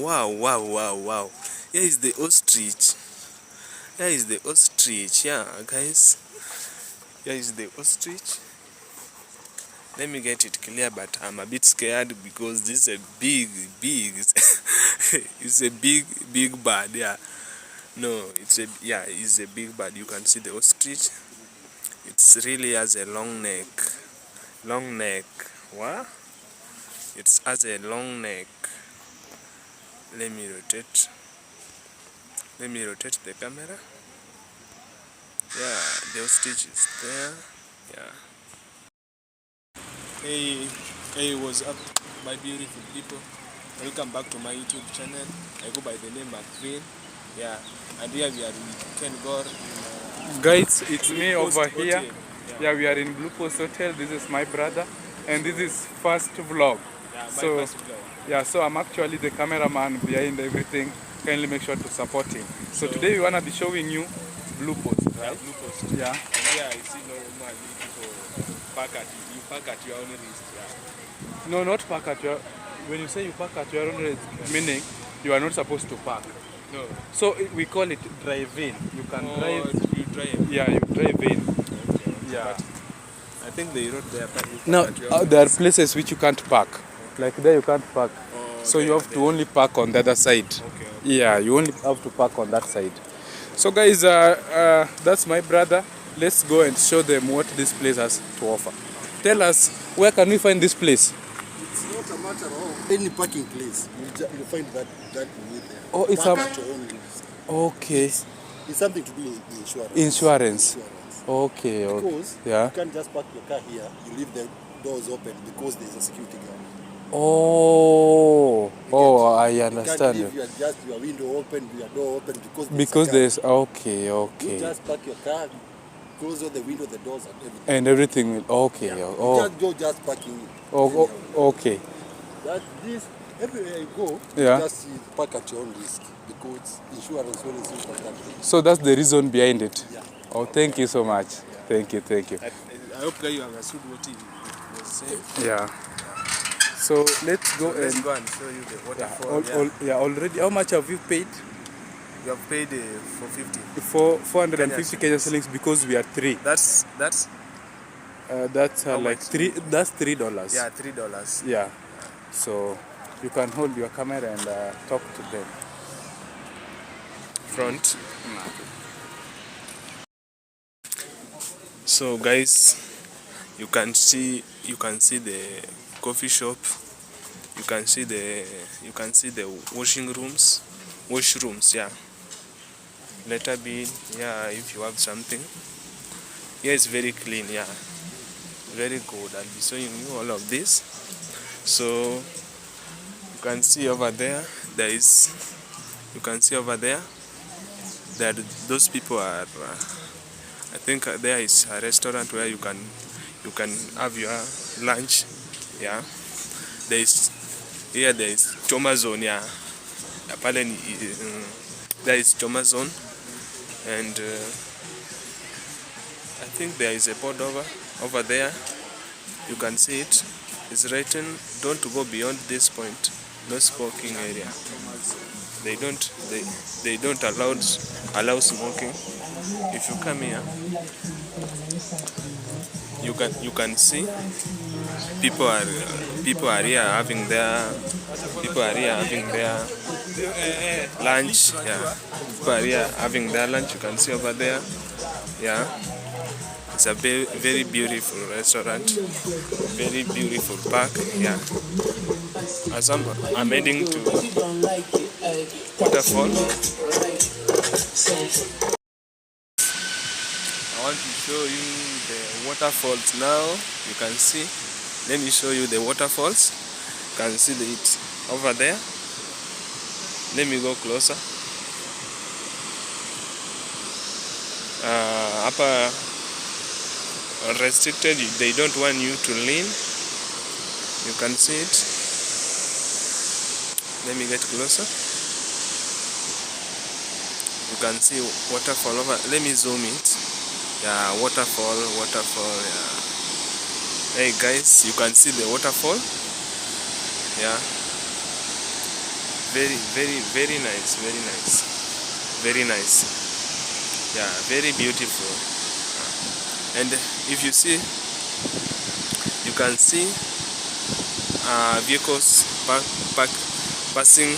Wow. Here is the ostrich. Yeah, guys. Here is the ostrich. Let me get it clear, but I'm a bit scared because this is a big it's a big bird. Yeah, no, it's a big bird. You can see the ostrich. It's really has a long neck. What? It has a long neck. Let me rotate the camera. Yeah, the ostrich is there. Yeah. Hey, what's up, my beautiful people? Welcome back to my YouTube channel. I go by the name McQueen. Yeah, and here we are in Kengor. Guys, it's me over here. Hotel. Yeah, we are in Blue Post Hotel. This is my brother, and this is first vlog. Yeah, my So, first vlog. yeah, so I'm actually the cameraman behind everything. Kindly make sure to support him. So today we wanna be showing you Blue Post, right? Yeah, Blue Post. Yeah. And here I see normally people park at your own risk. Yeah. No, not park at your. When you say you park at your own risk, meaning you are not supposed to park. No. So we call it drive-in. You can drive. You drive. Yeah, you drive in. Okay. Yeah. But I think they wrote there. Now there are places which you can't park. Like there you can't park. So you have to only park on the other side. Okay. Yeah, you only have to park on that side. So guys, that's my brother. Let's go and show them what this place has to offer. Tell us, where can we find this place? It's not a matter of any parking place. You find that way there. Oh, it's Park at your own risk. okay. It's something to do with insurance. Insurance. Okay. Because Yeah. you can't just park your car here. You leave the doors open because there's a security guard. Oh, I You understand. can't leave your window open, your door open Because there's okay. You just park your car, close all the windows, the doors, and everything. And everything will okay. Yeah. Oh. You just go parking. Okay. Everywhere you go, Yeah. you just park at your own risk because insurance always is for that. So that's the reason behind it. Yeah. Oh, thank you so much. Thank you. I hope that you understood what he was saying. Yeah. So let's go Let's and go and show you the waterfall. already. How much have you paid? You have paid for 50. For 450 Kenya shillings. shillings because we are three. That's That's How like much? That's $3. yeah, $3. Yeah. So you can hold your camera and talk to them. Front. So guys, you can see the coffee shop. You can see the washrooms. Yeah. Letter B. Yeah, if you have something. Yeah, it's very clean. Yeah, very good. I'll be showing you all of this. So you can see over there. You can see over there that those people are. I think there is a restaurant where you can have your lunch. Yeah. There is Choma Zone. Yeah. Apparently, there is Choma Zone, and I think there is a board over there. You can see it. It's written, "Don't go beyond this point. No smoking area." They don't allow smoking. If you come here, you can see people are here having their lunch. Yeah, people are here having their lunch. You can see over there. Yeah, it's a very beautiful restaurant, very beautiful park. Yeah, as I'm heading to Waterfall. I want to show you the waterfalls now. You can see. Let me show you the waterfalls. You can see it over there. Let me go closer. Upper restricted. They don't want you to lean. You can see it. Let me get closer. You can see waterfall over. Let me zoom it. Yeah, waterfall. Yeah. Hey guys, you can see the waterfall. Yeah. very nice, very nice. Yeah, very beautiful. And if you see, you can see vehicles passing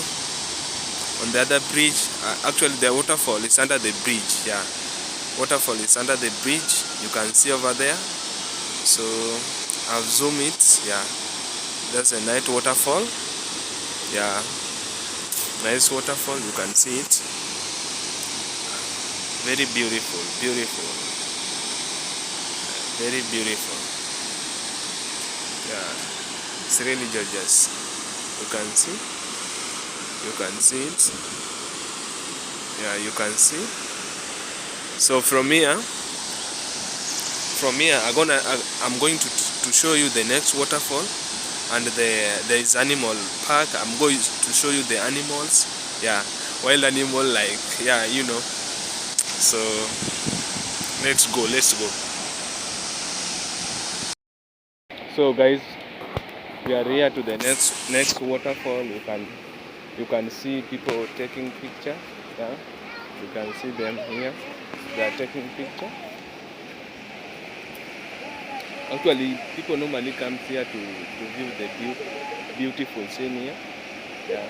on the other bridge. Actually, the waterfall is under the bridge. Yeah, waterfall is under the bridge. You can see over there. So I've zoomed it. Yeah, that's a night waterfall. Yeah, nice waterfall. You can see it. Very beautiful, very beautiful. Yeah, it's really gorgeous. You can see it. Yeah, you can see. So from here I'm going to show you the next waterfall, and there is animal park. I'm going to show you the animals. Yeah, wild animal, like, yeah, you know. So let's go. So guys, we are here to the next waterfall. You can see people taking picture. Yeah, you can see them here. They are taking picture. Actually, people normally come here to view the beautiful scene here. Yeah.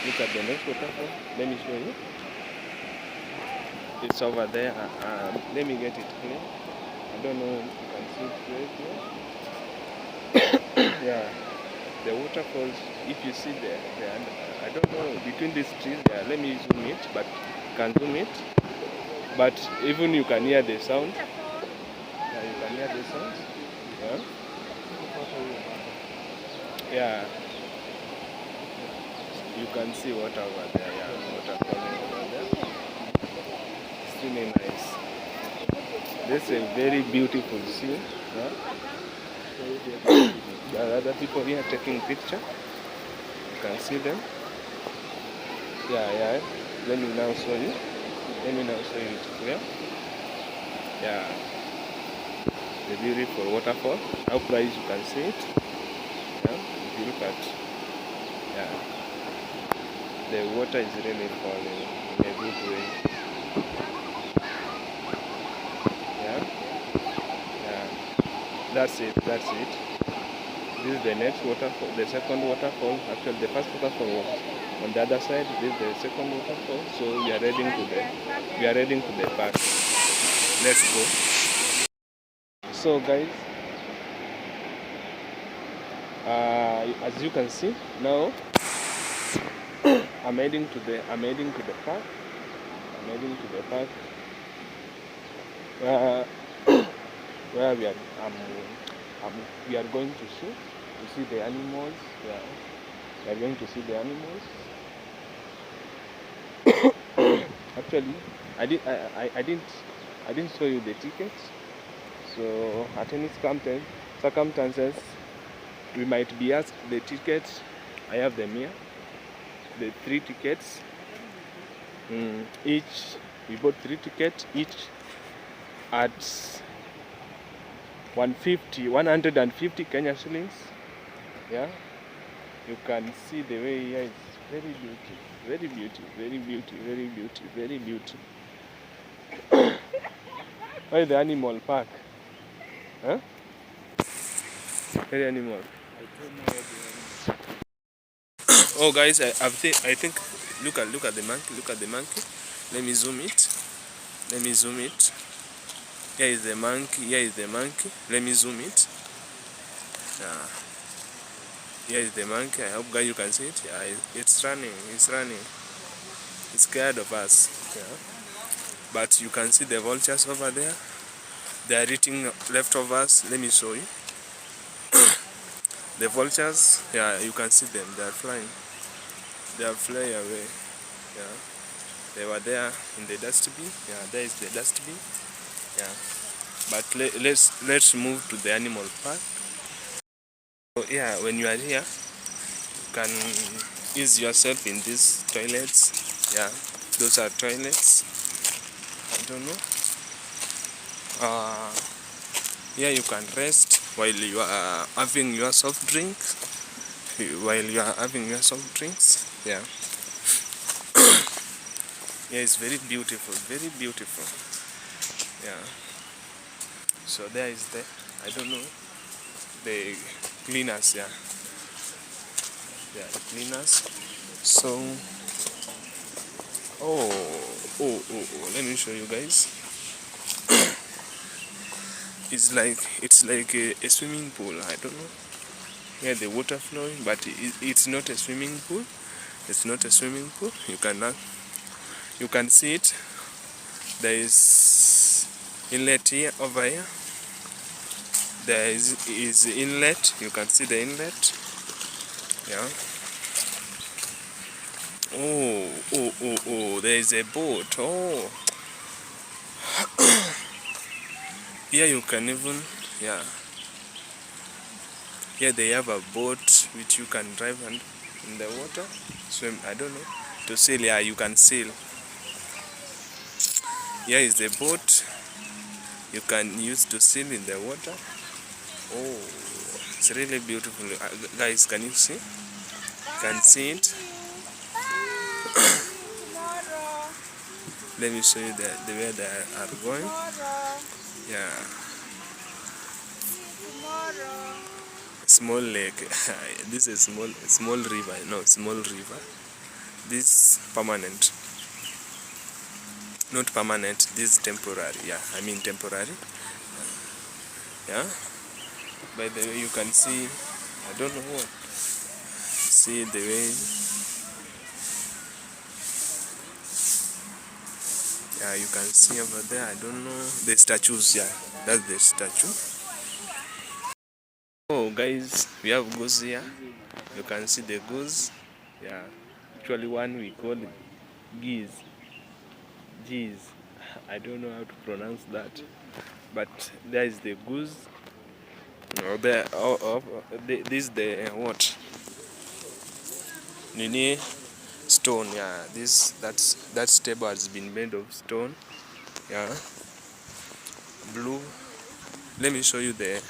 Look at the next waterfall. Let me show you. It's over there. Let me get it clear. I don't know if you can see it right here. Yeah. The waterfalls, if you see I don't know, between these trees, yeah, let me zoom it, but you can zoom it. But even you can hear the sound. Yeah, you can hear the sound. Yeah. Yeah. You can see water over there. Yeah, water falling over there. It's really nice. This is a very beautiful scene. Yeah. There are other people here taking picture. You can see them. Yeah. Let me now show you. It clear. Yeah. The beautiful waterfall. How close you can see it. Yeah. If you look at, yeah, the water is really falling in a good way. Yeah. That's it. This is the next waterfall, the second waterfall. Actually, the first waterfall was on the other side. This is the second waterfall. So we are heading to the park. Let's go. So guys, as you can see now, I'm heading to the park. Where we are going to see the animals. Yeah. We are going to see the animals. Actually, I didn't show you the tickets. So at any circumstances, we might be asked the tickets. I have them here. The 3 tickets. Each, we bought 3 tickets each at 150 Kenya shillings. Yeah, you can see the way here is very beautiful. Why the animal park? Huh? Very animal. Oh guys, I think look at the monkey. Let me zoom it. Here is the monkey. Let me zoom it. Yeah. Here is the monkey. I hope guys you can see it. Yeah, it's running. It's scared of us. Yeah. But you can see the vultures over there. They are eating leftovers. Let me show you. The vultures, yeah, you can see them. They are flying. They are flying away. Yeah. They were there in the dustbin. Yeah, there is the dustbin. Yeah. But let's move to the animal park. So yeah, when you are here, you can ease yourself in these toilets. Yeah, those are toilets. I don't know. Here you can rest while you are having your soft drinks. Yeah. Yeah, it's very beautiful, very beautiful. Yeah. So there is the, I don't know, the cleaners. Yeah. They are the cleaners. So, let me show you guys. It's like a swimming pool. I don't know. Yeah, the water flowing, but it's not a swimming pool. It's not a swimming pool. You can see it. There is inlet here, over here. There is inlet. You can see the inlet. Yeah. Oh, there is a boat. Oh, here you can even, yeah. Here they have a boat which you can drive and in the water. Swim, I don't know. To sail, yeah, you can sail. Here is the boat you can use to sail in the water. Oh, it's really beautiful. Guys, can you see? Can see it? Let me show you the way they are going. Yeah. Small lake. This is small river. No, small river. This permanent. Not permanent. This temporary. Yeah, I mean temporary. Yeah. By the way, you can see. I don't know what. See the way. Yeah, you can see over there. I don't know the statues. Yeah, that's the statue. Oh, guys, we have goose here. You can see the goose. Yeah, actually one we call it geese. Geese. I don't know how to pronounce that, but there is the goose. Oh, there. This is the what? Nini stone. Yeah, that table has been made of stone. Yeah, blue. Let me show you the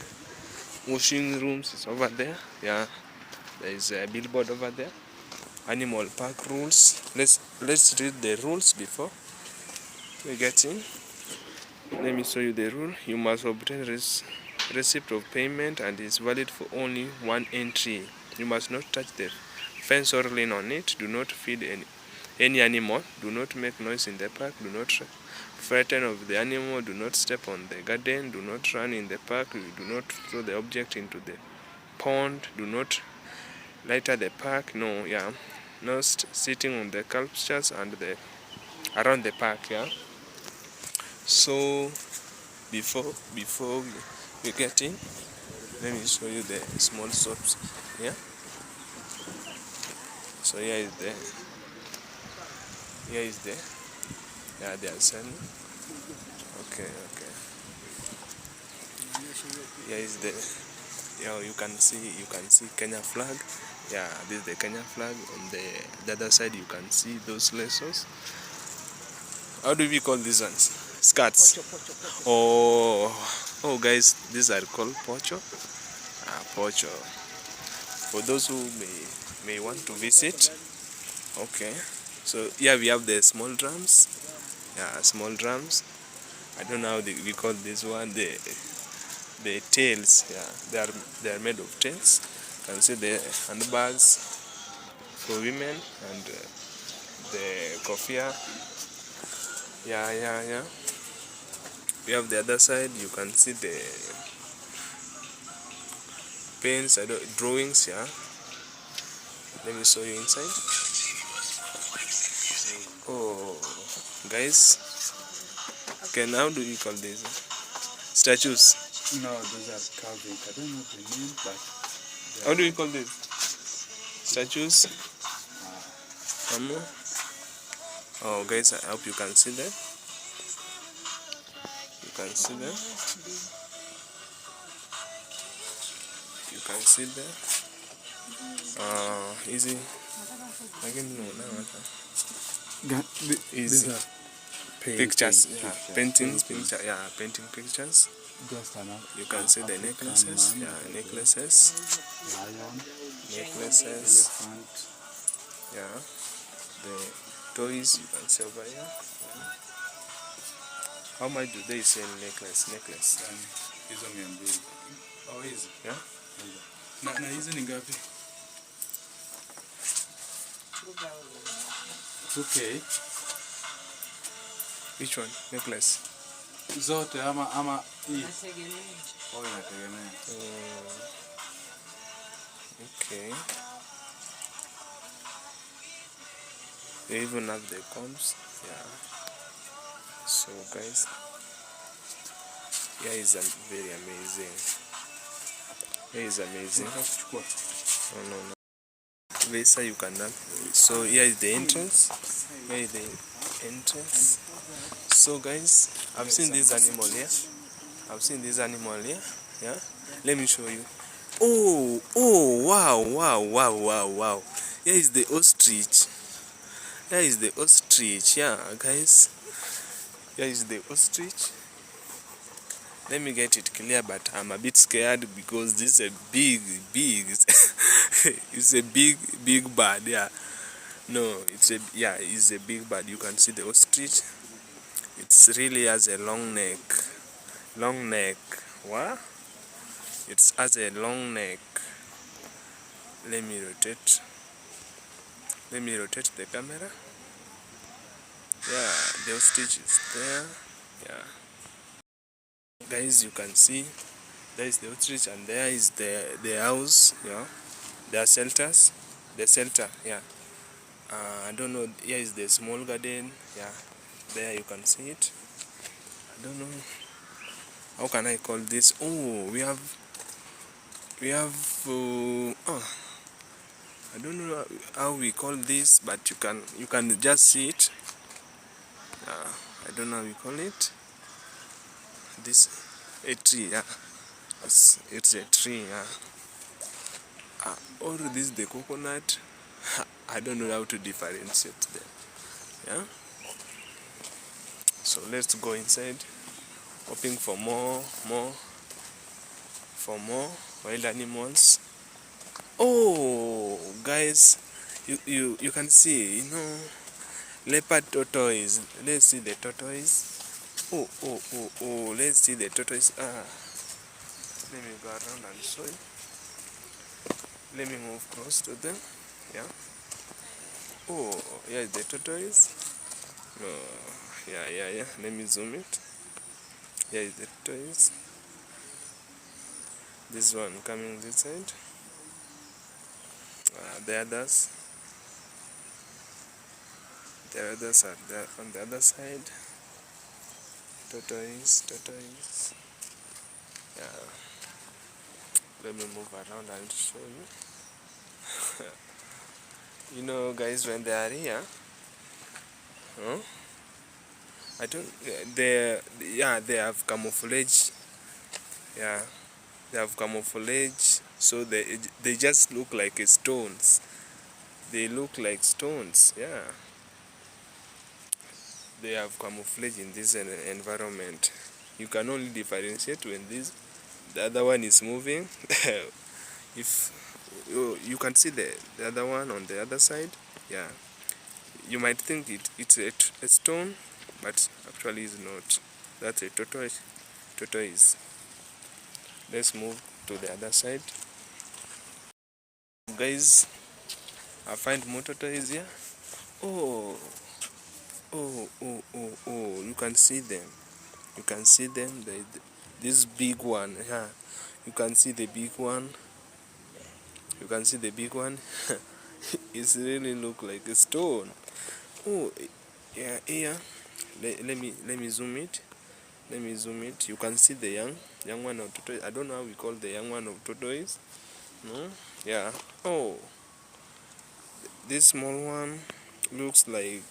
washing rooms. Is over there. Yeah, there is a billboard over there. Animal park rules. Let's read the rules before we get in. Let me show you the rule. You must obtain receipt of payment and is valid for only one entry. You must not touch the fence or lean on it. Do not feed any animal. Do not make noise in the park. Do not frighten of the animal. Do not step on the garden. Do not run in the park. Do not throw the object into the pond. Do not litter the park. No, yeah. No sitting on the sculptures and around the park. Yeah. So before we get in, let me show you the small shops here. So here is the yeah, they are selling. Okay. Here is the, yeah, you can see Kenya flag. Yeah, this is the Kenya flag. On the other side you can see those laces. How do we call these ones? Skirts. Oh, guys, these are called pocho. Pocho. For those who may want to visit. Okay. So here we have the small drums. Yeah, small drums. I don't know how we call this one. The tails. Yeah, they are made of tails. You can see the handbags for women and the kofia. Yeah. We have the other side. You can see the paints, drawings. Yeah. Let me show you inside. Oh, guys, how do you call these statues? No, those are carving. I don't know the name, but How do you call these statues? Oh, guys, I hope you can see them. You can see them. You can see them. Easy. Again, no, these easy. are Pictures, yeah, paintings, picture, yeah, painting pictures. Just You can see the necklaces, man, yeah, necklaces, lion, necklaces. elephant. Yeah, the toys you can see over here. Yeah. How much do they sell necklace? Hizo 200. Oh, hizi. Yeah. Na hizi ni ngapi? 2K. Which one? Necklace. Zote ama hii. Oh, inategemea. Okay. They even have the combs. Yeah. So guys, here is very amazing. Here is amazing. No. Vesa you cannot. So here is the entrance. Here is the entrance. So guys, I've seen this animal here. Yeah. Let me show you. Oh, wow. Here is the ostrich. Yeah, guys. Here is the ostrich. Let me get it clear, but I'm a bit scared because this is a big it's a big bird. Yeah, no, it's a big bird. You can see the ostrich. It really has a long neck. What? It has a long neck. Let me rotate the camera. Yeah, the ostrich is there. Yeah, guys, you can see there is the ostrich and there is the house. Yeah, there are shelters. The shelter. Yeah. I don't know. Here is the small garden. Yeah, there you can see it. I don't know. How can I call this? Oh, we have. I don't know how we call this, but you can just see it. I don't know how we call it. This a tree. Yeah, it's a tree. Yeah. Or this is the coconut. I don't know how to differentiate them. Yeah. So let's go inside, hoping for more wild animals. Oh, guys, you can see, leopard tortoise. Let's see the tortoise. Oh, let's see the tortoise. Let me go around and show you. Let me move close to them. Yeah. Oh, yeah, the tortoise. Oh, yeah. Let me zoom it. Here is the tortoise. This one coming this side. The others are there on the other side. Tortoise. Yeah. Let me move around and show you. Guys, when they are here, I don't. They have camouflage. Yeah, they have camouflage. So they just look like stones. They look like stones. Yeah. They have camouflage in this environment. You can only differentiate when the other one is moving. If you can see the other one on the other side. Yeah, you might think it's a stone, but actually it's not. That's a tortoise. Let's move to the other side, guys. I find more tortoise here. Oh, you can see them. This big one. Yeah, you can see the big one. It really look like a stone. Oh, yeah, here. Let me zoom it. You can see the young one of tortoise. I don't know how we call the young one of tortoise. No, yeah. Oh, this small one looks like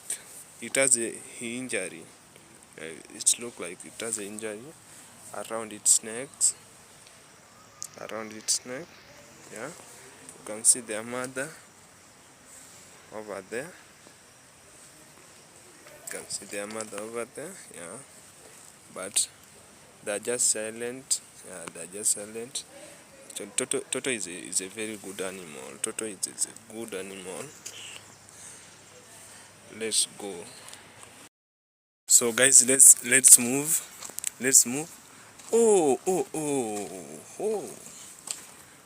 it has a injury. It looks like it has an injury around its neck. Yeah. You can see their mother over there. Yeah. But they're just silent. So Toto is a very good animal. Toto is a good animal. let's go. So guys, let's move. Let's move. Oh.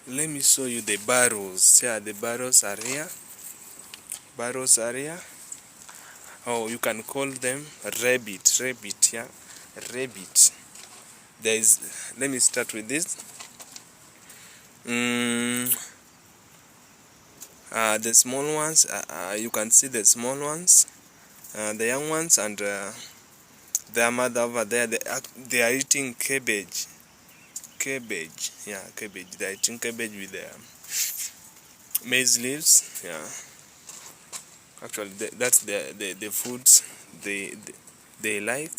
Let me show you the barrels. Yeah, the barrels are here. Barrels are here. Oh, you can call them rabbit, yeah, rabbit. There is, let me start with this. The small ones, you can see the small ones, the young ones, and their mother over there, they are eating cabbage. Cabbage, yeah, cabbage. They are eating cabbage with maize leaves, yeah. Actually, that's the foods they like.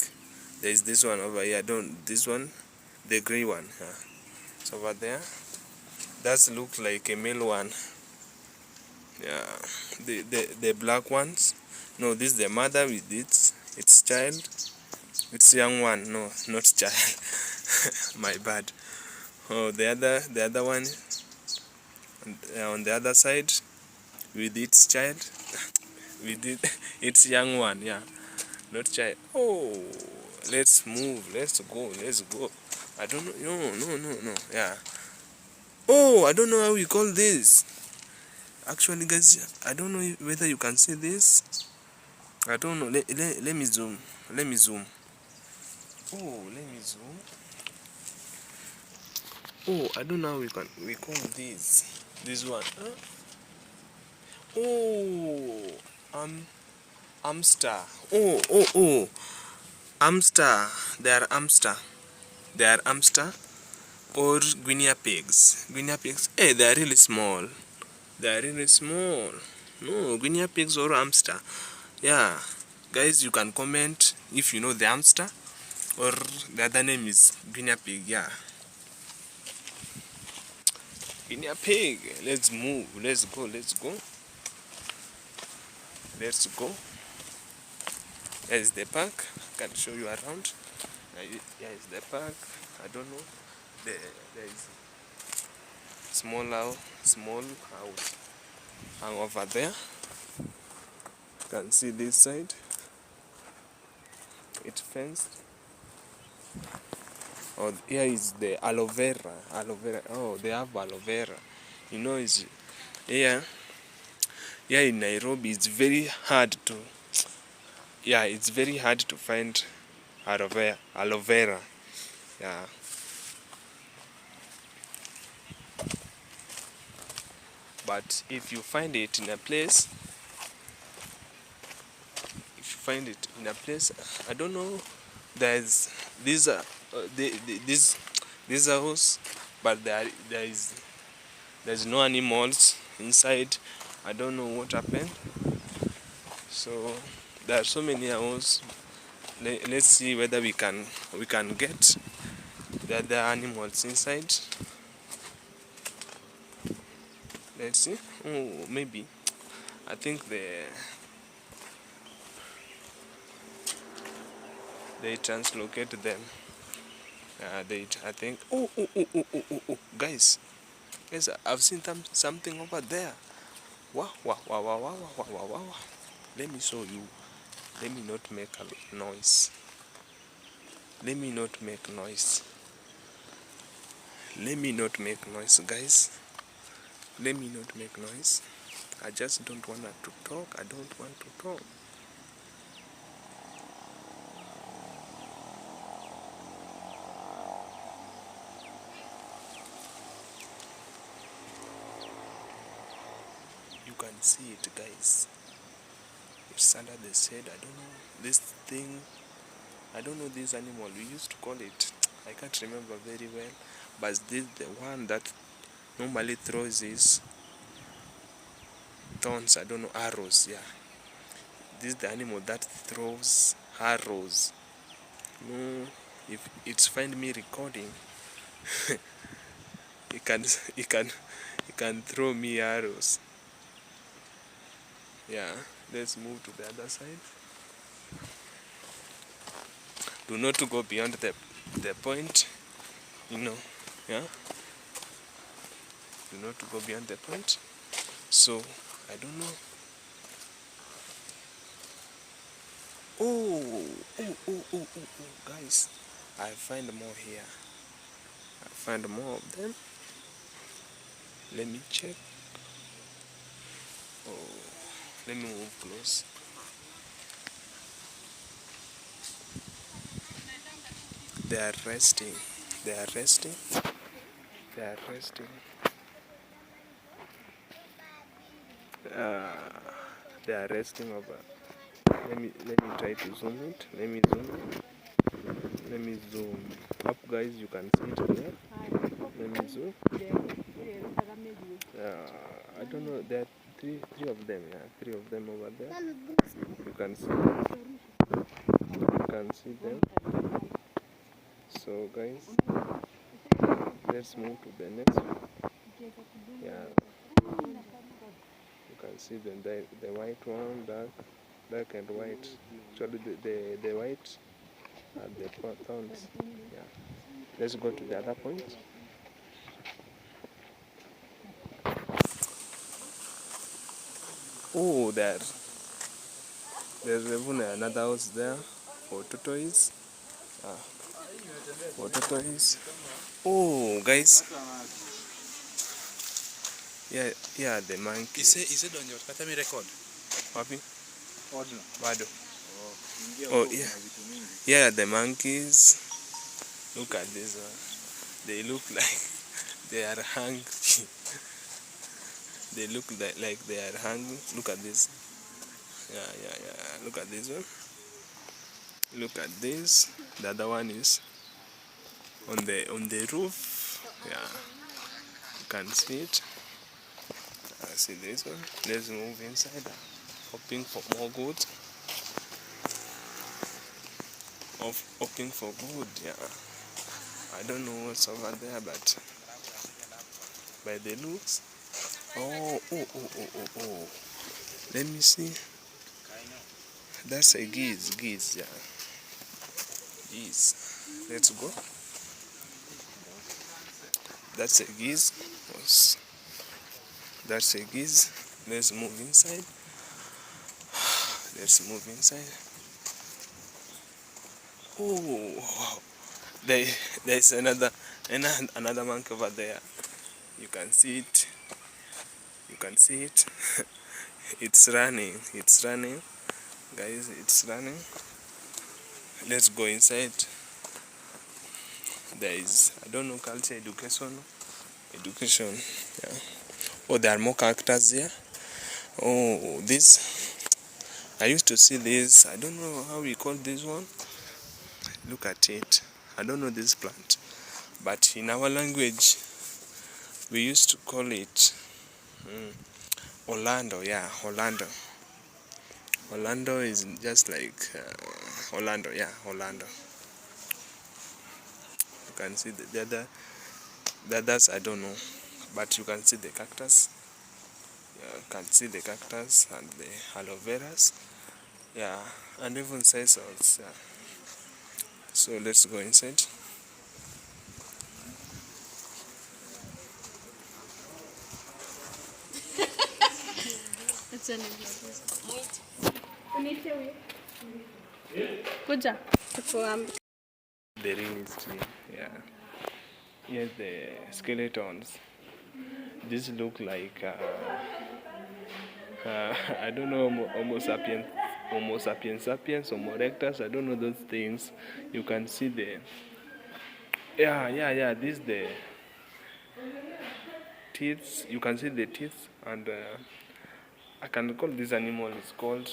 There's this one over here. This one, the grey one. Yeah. It's over there. That looks like a male one. Yeah. The black ones. No, this is the mother with its child. It's young one. No, not child. My bad. Oh, the other one on the other side with its child. With its young one. Yeah. Not child. Oh, let's move. Let's go. I don't know. No. Yeah. Oh, I don't know how we call this. Actually, guys, I don't know whether you can see this. I don't know. Let me zoom. Let me zoom. Oh, let me zoom. Oh, I don't know how we call this. This one. Huh? Oh, hamster. Oh. Hamster. They are hamster. They are hamster. Or guinea pigs. Guinea pigs. Hey, they are really small. They are really small. No, guinea pigs or hamster. Yeah. Guys, you can comment if you know the hamster or the other name is guinea pig. Yeah. Guinea pig. Let's move. Let's go. Here is the park. I can show you around. Here is the park. I don't know. There is small house. And over there, you can see this side. It's fenced. Oh, here is the aloe vera. Oh, they have aloe vera. You know, it's here in Nairobi. It's very hard to. Yeah, it's very hard to find aloe vera. Yeah. But if you find it in a place, I don't know. There's these this house, but there's no animals inside. I don't know what happened. So there are so many houses. Let's see whether we can get the other animals inside. Let's see. Oh, maybe. I think they translocate them. I think. Oh. Guys, I've seen something over there. Wow. Let me show you. Let me not make a noise. Let me not make noise, guys. Let me not make noise. I just don't want to talk. I don't want to talk. You can see it, guys. It's under the shade. I don't know this thing. I don't know this animal. We used to call it. I can't remember very well. But this the one that normally throws his thorns. I don't know, arrows. Yeah. This is the animal that throws arrows. No, if it's find me recording, he can throw me arrows. Yeah. Let's move to the other side. Do not go beyond the point, yeah. Do not go beyond the point. So I don't know. Guys, I find more here. I find more of them. Let me check. Oh, let me move close. They are resting. They are resting. They are resting. They are resting over. Let me try to zoom it. Let me zoom it. Let me zoom up, guys. You can see it there. Let me zoom. I don't know. There are three of them. Yeah, three of them over there. You can see them. You can see them. So, guys, let's move to the next one. Yeah, you can see them. The white one, dark and white. Actually, the white are the thorns. Yeah. Let's go to the other point. Oh, there's even another house there for tortoise. For tortoise. Oh, guys. Yeah, the monkey. Ise donjo kata mi record. Wapi? Odno. Bado. Oh, yeah. Yeah, the monkeys. Look at this one. They look like they are hungry. They look like they are hungry. Look at this. Yeah. Look at this one. Look at this. The other one is on the roof. Yeah, you can see it. See this one. Let's move inside. Hoping for more good. Hoping for good. Yeah. I don't know what's over there, but by the looks. Oh. Let me see. That's a geese. Yeah. Geese. Let's go. That's a geese. That's a geese. Let's move inside. Let's move inside. Oh, wow. There's another monkey over there. You can see it. You can see it. It's running. It's running. Guys, it's running. Let's go inside. There is, I don't know, culture, education. Yeah. Oh, there are more characters here. Oh, this. I used to see this. I don't know how we call this one. Look at it. I don't know this plant. But in our language, we used to call it Orlando. Yeah, Orlando. Orlando is just like Orlando. Yeah, Orlando. You can see the others, I don't know. But you can see the cactus. You can see the cactus and the aloe veras. Yeah, and even sisals. Yeah. So let's go inside. Kuja. The real history. Yeah. Here's the skeletons. These look like I don't know, Homo sapiens, Homo erectus. I don't know those things. You can see the This the teeth. You can see the teeth, and I can call this animal is called.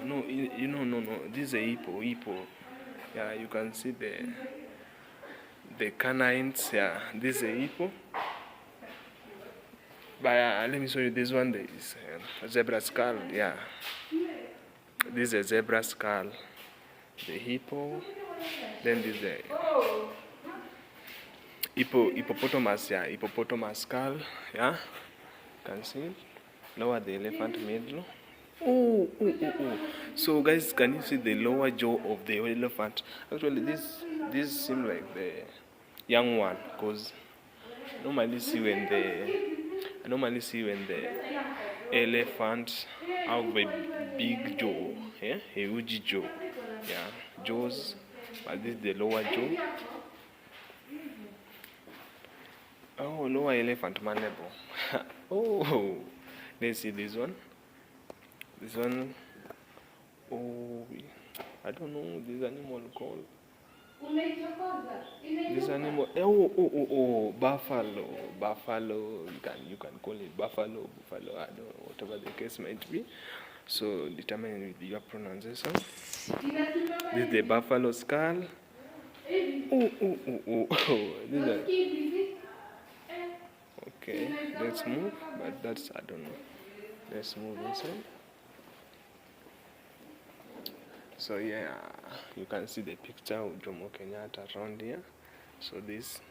No, no. This is a hippo. Yeah, you can see the canines. Yeah, this is a hippo. But let me show you this one. There is a zebra skull. Yeah, this is a zebra skull. The hippo. Then this is the hippopotamus. Yeah, hippopotamus skull. Yeah, you can see it. Lower the elephant middle. Oh. So guys, can you see the lower jaw of the elephant? Actually, this seems like the young one, because I normally see when the elephant have a big jaw. a huge jaw. Yeah, jaws, but this is the lower jaw. Oh, lower elephant mandible. Oh, let's see this one. This one. Oh, I don't know this animal called. This animal. Oh, buffalo. Buffalo. You can call it buffalo. Buffalo. I don't know, whatever the case might be. So determine with your pronunciation. This is the buffalo skull. Oh. This is okay. Let's move. But that's I don't know. Let's move inside. So yeah, you can see the picture of Jomo Kenyatta around here. So this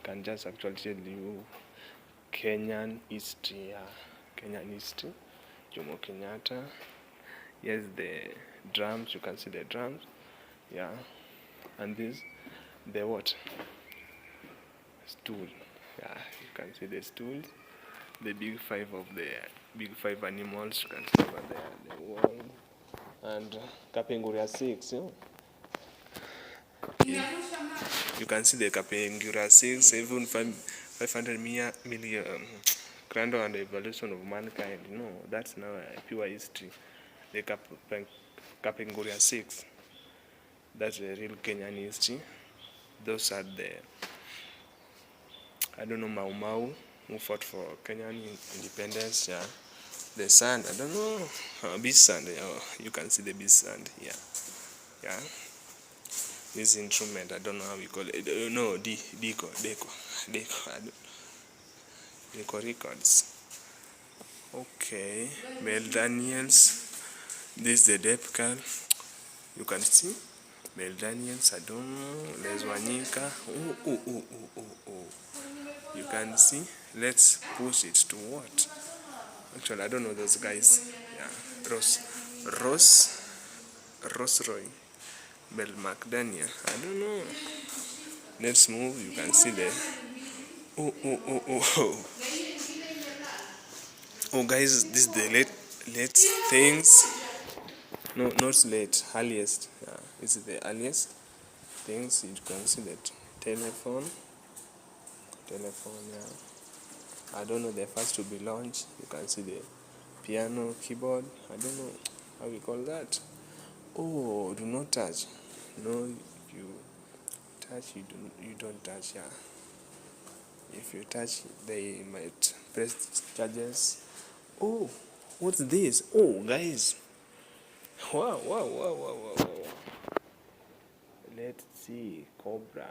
can just actually tell you Kenyan history. Yeah. Kenyan history. Jomo Kenyatta. Yes, the drums. You can see the drums. Yeah, and this the what? Stool. Yeah, you can see the stools. The big five of the big five animals. You can see over there the wall. And Kapenguria 6, yeah. You can see the Kapenguria 6, even 500 million grandeur and the evolution of mankind. No, that's now a pure history. The Kapenguria 6, that's a real Kenyan history. Those are the, I don't know, Mau Mau, who fought for Kenyan independence, yeah. The sand, I don't know, beast sand, you can see the beast sand, yeah. Yeah. This instrument, I don't know how we call it. No, Deco, I don't, Deco Records. Okay, Mel Daniels. This is the depth curl. You can see Mel Daniels. I don't know. Les Wanyika. Oh. You can see. Let's push it to what? Actually, I don't know those guys. Yeah, Ross Roy. Bell McDaniel. I don't know. Let's move. You can see the. Oh. Oh, guys, this is the late things. No, not late. Earliest. Yeah, this is the earliest things. You can see the telephone. Yeah. I don't know the first to be launched. You can see the piano, keyboard. I don't know how we call that. Oh, do not touch. No, if you touch, you don't touch. Yeah. If you touch, they might press charges. Oh, what's this? Oh, guys. Wow. Let's see. Cobra.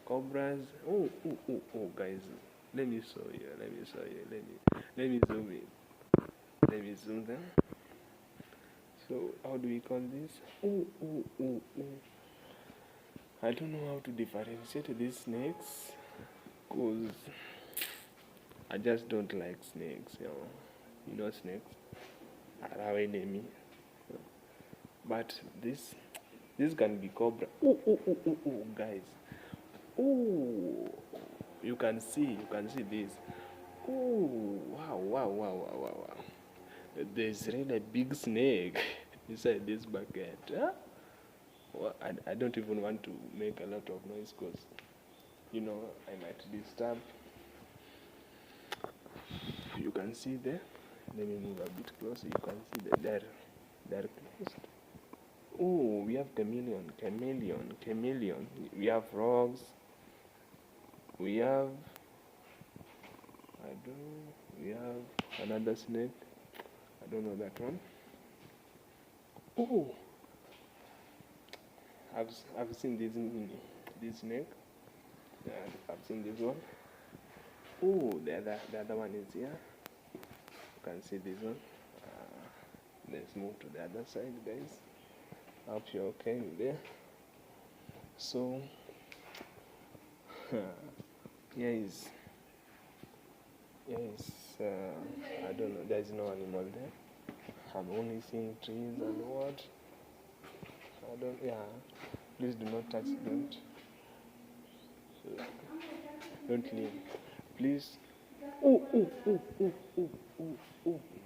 Cobras. Oh, guys. Let me show you. Let me zoom in. Let me zoom them. So, how do we call this? Oh. I don't know how to differentiate these snakes. Because I just don't like snakes, You know snakes are our enemy. But this can be cobra. Oh, guys. Oh, you can see this. Oh, wow. There's really a big snake inside this bucket. Huh? Well, I don't even want to make a lot of noise because, I might disturb. You can see there. Let me move a bit closer. You can see that they're closed. Oh, we have chameleon. We have frogs. We have another snake. I don't know that one. Oh, I've seen this snake. Yeah, I've seen this one. Oh, the other one is here. You can see this one. Let's move to the other side, guys. I hope you're okay with there. So, here is, I don't know, there's no animal there. I'm only seeing trees and what? Please do not touch, don't leave. Please. Oh,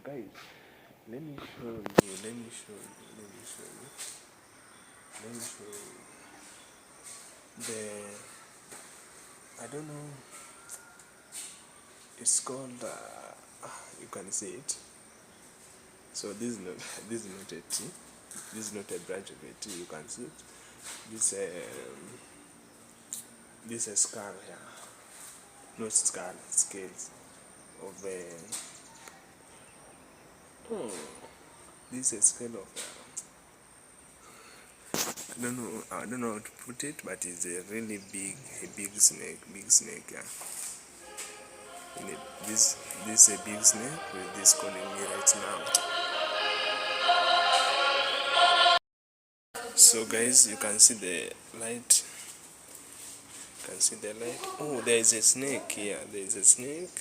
guys. Let me show you. Let me show you. Let me show you. Let me show you. I don't know. It's called. You can see it. So this is not this is not a tree. This is not a branch of a tree. You can see it. This a skull here. Not skull. Scales of a. This is a scale of. I don't know how to put it, but it's a really big snake. Big snake. Yeah. This is a big snake with this calling me right now. So guys, you can see the light. You can see the light. Oh, there is a snake here. There is a snake.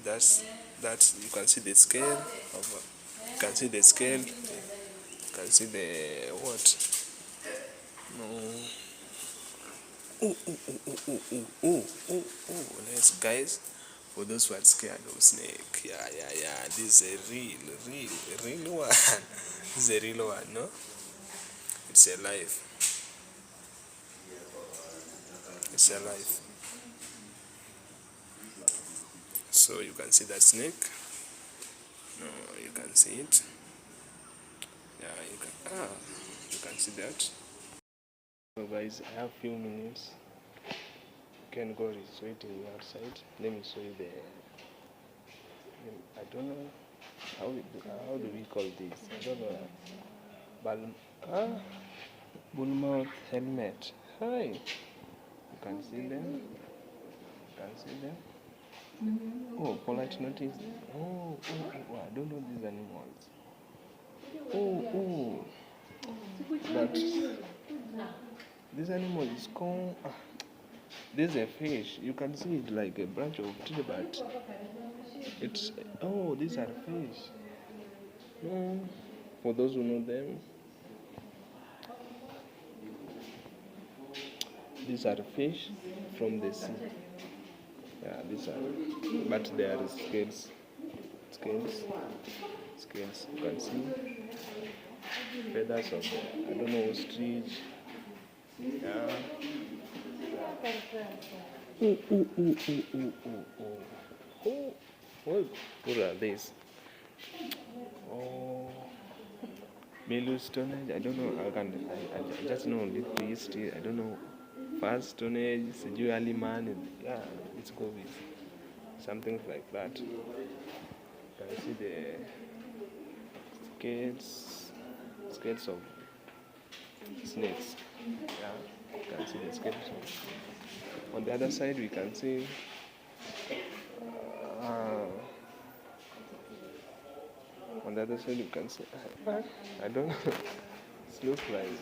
That's you can see the scale of. You can see the scale. You can see the what? No. Let's guys. For those who are scared of snake, yeah. This is a real one. This is a real one, no? It's alive. It's alive. So you can see that snake. No, you can see it. Yeah, you can see that. So guys, I have few minutes. Can go is waiting outside. Let me show you the. I don't know how do we call this. I don't know. Bullmouth helmet. Hi. You can see them. You can see them. Oh, polite notice. Oh, I don't know these animals. Oh. But this animal is called. This is a fish. You can see it like a branch of tree, but it's. Oh, these are fish. For those who know them, these are fish from the sea. Yeah, these are. But they are scales. Scales. You can see feathers of. I don't know, ostrich. Yeah. What are these? Oh, Milu Stone Age. I don't know. I just know Little History. I don't know. First Stone Age, Sijui Man. Yeah, let's go with something like that. You can see the scales of snakes. Yeah, you can see the scales of. On the other side, we can see. On the other side, you can see. I don't know. It looks like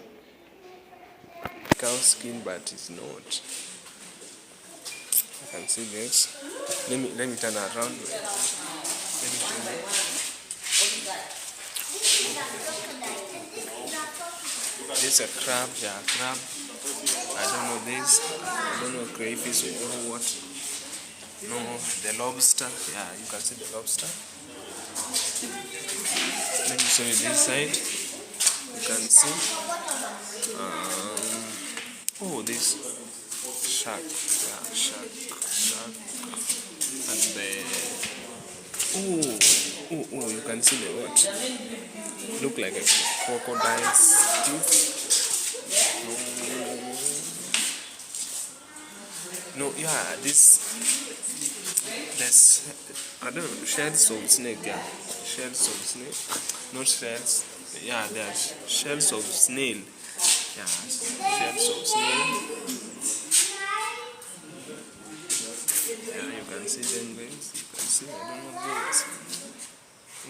cow skin, but it's not. You can see this. Let me turn around. Let me show you. This is a crab. Yeah, crab. I don't know this. I don't know crayfish or what. No, the lobster. Yeah, you can see the lobster. Let me show you this side. You can see. This shark. Yeah, shark. And you can see the what? Look like a crocodile's teeth. No, yeah, this. There's, I don't know, shells of snake, yeah. Shells of snake. Not shells. Yeah, there are shells of snail. Yeah, shells of snail. Yeah, you can see them, guys. You can see, I don't know this.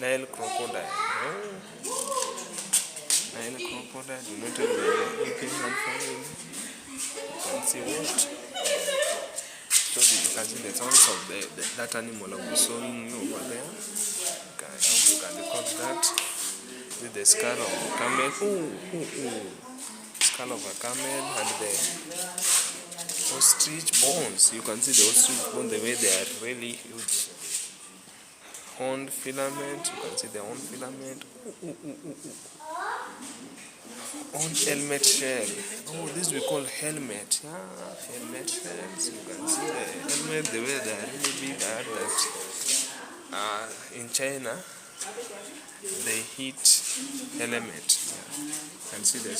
Nile crocodile. Oh. Nile crocodile. Do not have anything unfolding. You can see what? So you can see the sounds of that animal I was showing you over there. You can record that with the skull of a camel. Skull of a camel and the ostrich bones. You can see the ostrich bones, the way they are really huge. horn filament. You can see the horn filament. On helmet shell. Oh, this we call helmet. Yeah, helmet shells. You can see the helmet, the way they are really big. I heard that in China they hit helmet. Yeah. You can see the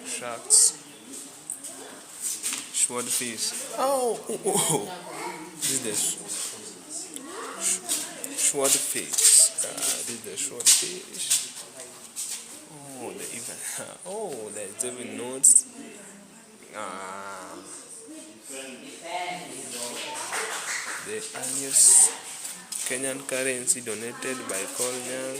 sharks, swordfish. This is the swordfish. This is the swordfish. Oh, they even there's even notes. The earliest Kenyan currency donated by Colonial.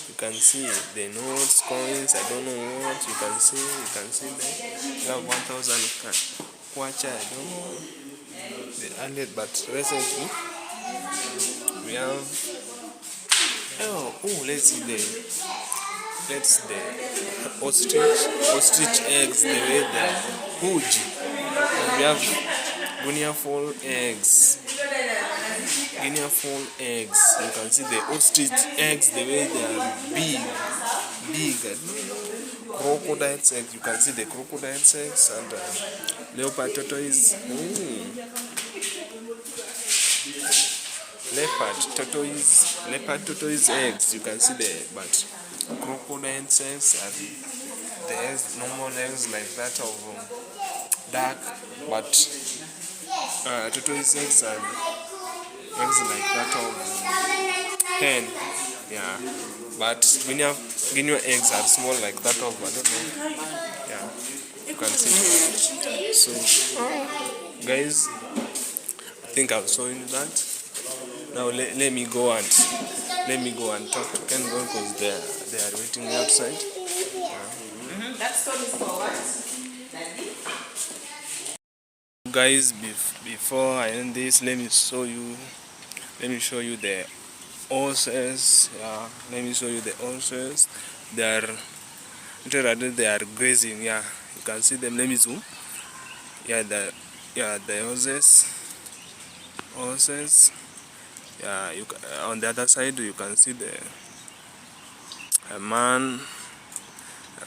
You can see the notes, coins. I don't know what you can see. You can see there. You have 1,000 kwacha. I don't know the earliest, but recently we have. Let's see the ostrich eggs, the way they are huge. And we have guinea fowl eggs. Guinea fowl eggs. You can see the ostrich eggs, the way they are big. Crocodile eggs. You can see the crocodile eggs and leopard tortoise. Leopard tortoise eggs. You can see but crocodile eggs are the eggs, normal eggs like that of duck, but tortoise eggs are eggs like that of hen. Yeah, but guinea eggs are small like that of, I don't know. Yeah, you can see. So, guys, I think I've shown you that. Now let me go and talk to Ken because they are waiting outside. That stone is for what? Guys, before I end this, let me show you the horses. Yeah, let me show you the horses. They are grazing. Yeah, you can see them. Let me zoom. Yeah, the horses. Yeah, on the other side you can see a man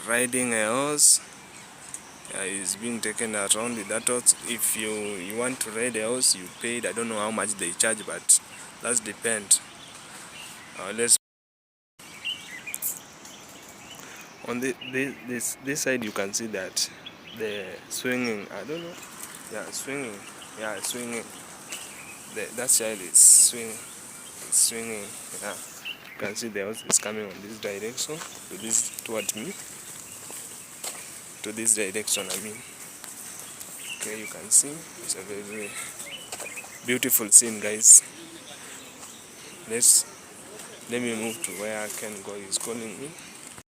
riding a horse. Yeah, he's being taken around with that horse. If you want to ride a horse, you paid. I don't know how much they charge, but that's depend. Let's on this side you can see that the swinging. I don't know. Yeah, swinging. Yeah, swinging. That child is swinging. Yeah, you can see the horse is coming on this direction towards me. To this direction, I mean. Okay, you can see it's a very, very beautiful scene, guys. Let me move to where I can go. He's calling me.